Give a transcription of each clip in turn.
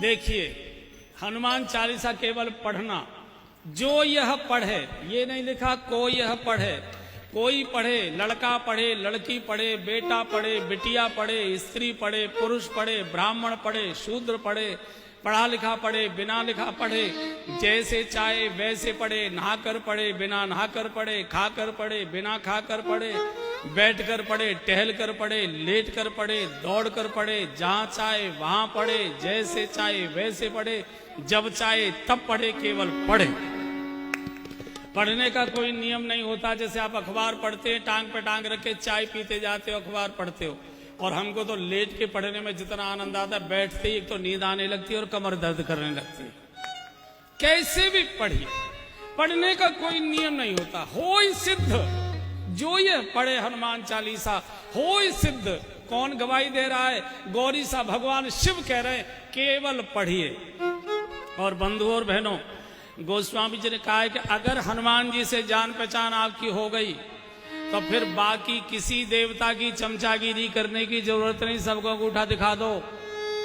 देखिए, हनुमान चालीसा केवल पढ़ना, जो यह पढ़े, ये नहीं लिखा कोई यह पढ़े, कोई पढ़े, लड़का पढ़े, लड़की पढ़े, बेटा पढ़े, बिटिया पढ़े, स्त्री पढ़े, पुरुष पढ़े, ब्राह्मण पढ़े, शूद्र पढ़े, पढ़ा लिखा पढ़े, बिना लिखा पढ़े, जैसे चाहे वैसे पढ़े, नहाकर पढ़े, बिना नहाकर पढ़े, खाकर पढ़े, बिना खाकर पढ़े, बैठकर पढ़े, टहल कर पढ़े, लेट कर पढ़े, दौड़ कर पढ़े, जहां चाहे वहां पढ़े, जैसे चाहे वैसे पढ़े, जब चाहे तब पढ़े, केवल पढ़े। पढ़ने का कोई नियम नहीं होता। जैसे आप अखबार पढ़ते हैं, टांग पे टांग रखे चाय पीते जाते हो, अखबार पढ़ते हो, और हमको तो लेट के पढ़ने में जितना आनंद आता है, बैठते ही एक तो नींद आने लगती है और कमर दर्द करने लगती है। कैसे भी पढ़िए, पढ़ने का कोई नियम नहीं होता। होय सिद्ध, जो ये पढ़े हनुमान चालीसा होय सिद्ध। कौन गवाही दे रहा है? गौरी सा भगवान शिव कह रहे हैं, केवल पढ़िए। और बंधुओं और बहनों, गोस्वामी जी ने कहा है कि अगर हनुमान जी से जान पहचान आपकी हो गई तो फिर बाकी किसी देवता की चमचागिरी करने की जरूरत नहीं, सबको अंगूठा दिखा दो,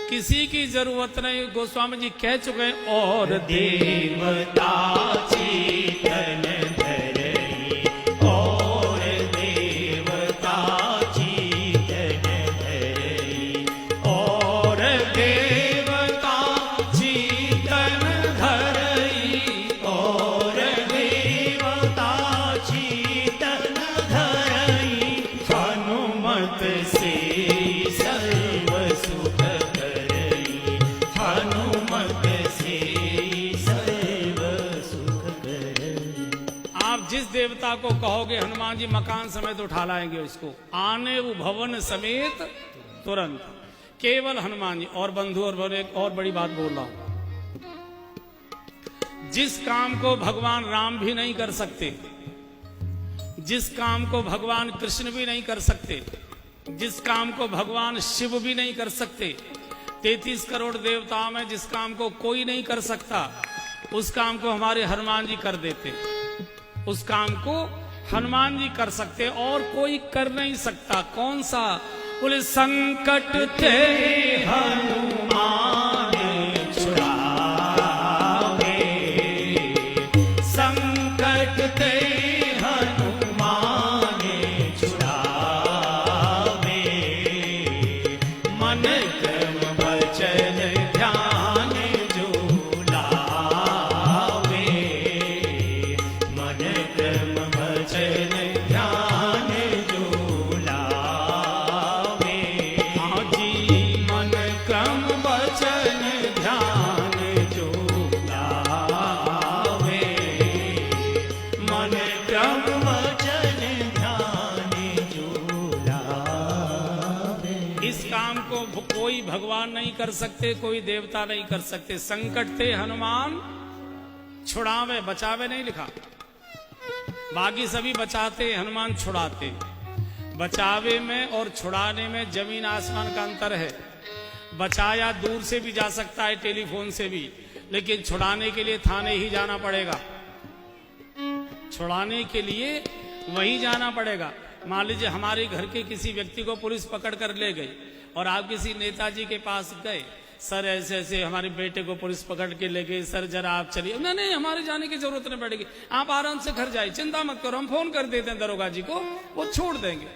किसी की जरूरत नहीं। गोस्वामी जी कह चुके हैं, और देवता चेतन धरई, और देवता चेतन धरई, और देवता चेतन धरई, और देवता चेतन धरई, हनुमत से सर्व सुख करई, हनुमत से सर्व सुख करई। आप जिस देवता को कहोगे हनुमान जी मकान समेत उठा लाएंगे उसको, आने वो भवन समेत तुरंत, केवल हनुमान जी। और बंधु और बड़े, एक और बड़ी बात बोल रहा हूं, जिस काम को भगवान राम भी नहीं कर सकते, जिस काम को भगवान कृष्ण भी नहीं कर सकते, जिस काम को भगवान शिव भी नहीं कर सकते, 33 करोड़ देवताओं में जिस काम को कोई नहीं कर सकता, उस काम को हमारे हनुमान जी कर देते। उस काम को हनुमान जी कर सकते और कोई कर नहीं सकता। कौन सा? बोले, संकट ते हनुमान छुड़ावे, संकट ते हनुमान छुड़ावे, मन क्रम वचन ध्यान जो लावे, मन क्रम वचन ध्यान जो लावे, हाँ जी, मन क्रम वचन ध्यान जो लावे, मन क्रम वचन ध्यान जो लावे। इस काम को कोई भगवान नहीं कर सकते, कोई देवता नहीं कर सकते। संकट थे हनुमान छुड़ावे, बचावे नहीं लिखा। बाकी सभी बचाते, हनुमान छुड़ाते। बचावे में और छुड़ाने में जमीन आसमान का अंतर है। बचाया दूर से भी जा सकता है, टेलीफोन से भी, लेकिन छुड़ाने के लिए थाने ही जाना पड़ेगा। छुड़ाने के लिए वहीं जाना पड़ेगा। मान लीजिए हमारे घर के किसी व्यक्ति को पुलिस पकड़ कर ले गई और आप किसी नेताजी के पास गए, सर ऐसे ऐसे हमारे बेटे को पुलिस पकड़ के ले गई, सर जरा आप चलिए। नहीं नहीं, हमारे जाने की जरूरत नहीं पड़ेगी, आप आराम से घर जाइए, चिंता मत करो, हम फोन कर देते हैं दरोगा जी को, वो छोड़ देंगे।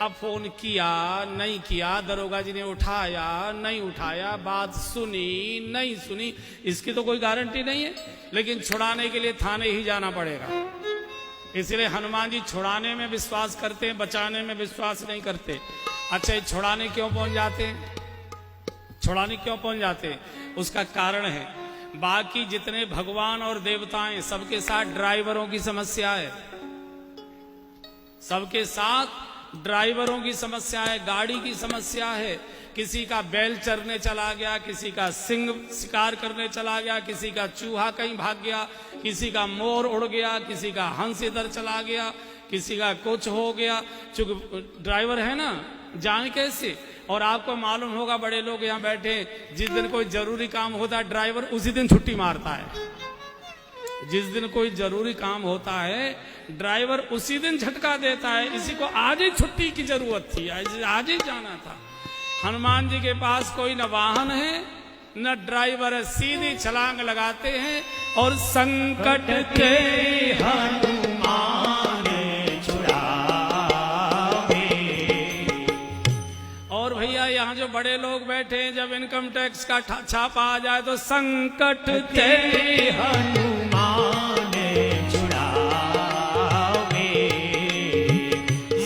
अब फोन किया नहीं किया, दरोगा जी ने उठाया नहीं उठाया, बात सुनी नहीं सुनी, इसकी तो कोई गारंटी नहीं है। लेकिन छुड़ाने के लिए थाने ही जाना पड़ेगा। इसलिए हनुमान जी छुड़ाने में विश्वास करते हैं, बचाने में विश्वास नहीं करते। अच्छा, ये छुड़ाने क्यों पहुंच जाते हैं? छुड़ाने क्यों पहुंच जाते हैं? उसका कारण है, बाकी जितने भगवान और देवताएं सबके साथ ड्राइवरों की समस्या है। सबके साथ ड्राइवरों की समस्या है, गाड़ी की समस्या है। किसी का बैल चरने चला गया, किसी का सिंह शिकार करने चला गया, किसी का चूहा कहीं भाग गया, किसी का मोर उड़ गया, किसी का हंस इधर चला गया, किसी का कुछ हो गया। चूंकि ड्राइवर है ना, जाए कैसे? और आपको मालूम होगा, बड़े लोग यहाँ बैठे, जिस दिन कोई जरूरी काम होता है ड्राइवर उसी दिन छुट्टी मारता है। जिस दिन कोई जरूरी काम होता है ड्राइवर उसी दिन झटका देता है, इसी को आज ही छुट्टी की जरूरत थी, आज ही जाना था। हनुमान जी के पास कोई न वाहन है न ड्राइवर है, सीधी छलांग लगाते हैं और संकट के हनुमान छुड़ावे। और भैया यहाँ जो बड़े लोग बैठे हैं, जब इनकम टैक्स का छापा आ जाए तो संकट के हनुमान छुड़ावे।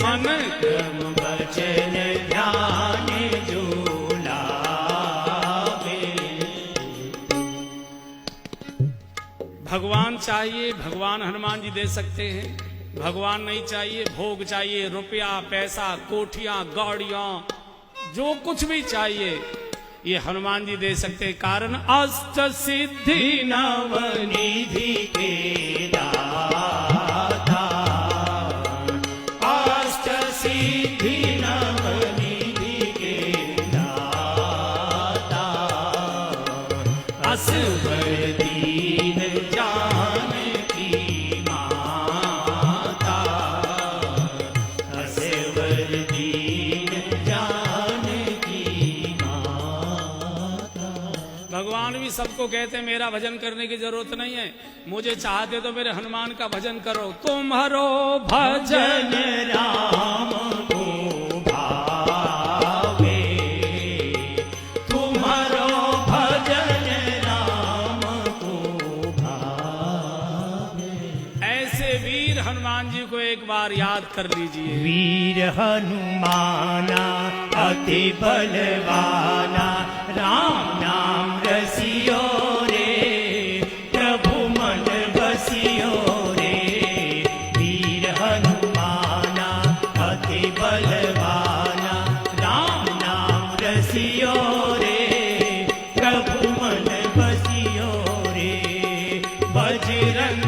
मन क्रम वचन ध्यान जो लावे। भगवान चाहिए, भगवान हनुमान जी दे सकते हैं। भगवान नहीं चाहिए, भोग चाहिए, रुपया पैसा कोठियां गाड़ियां जो कुछ भी चाहिए ये हनुमान जी दे सकते हैं। कारण अष्ट सिद्धि नवनिधि के दाता, अष्ट सिद्धि नवनिधि के दाता। असवर दीन जानकी माता, असवर दीन जानकी माता। भगवान भी सबको कहते हैं मेरा भजन करने की जरूरत नहीं है, मुझे चाहते तो मेरे हनुमान का भजन करो। तुम्हारो भजन भजन राम को भावे, तुम्हारो भजन राम को भावे। ऐसे वीर हनुमान जी को एक बार याद कर लीजिए। वीर हनुमाना अति बलवाना, राम नाम रसियो रे, प्रभु मन बसियो रे। वीर हनुमाना अति बलवाना, राम नाम रसियो रे, प्रभु मन बसियो रे। बजरंग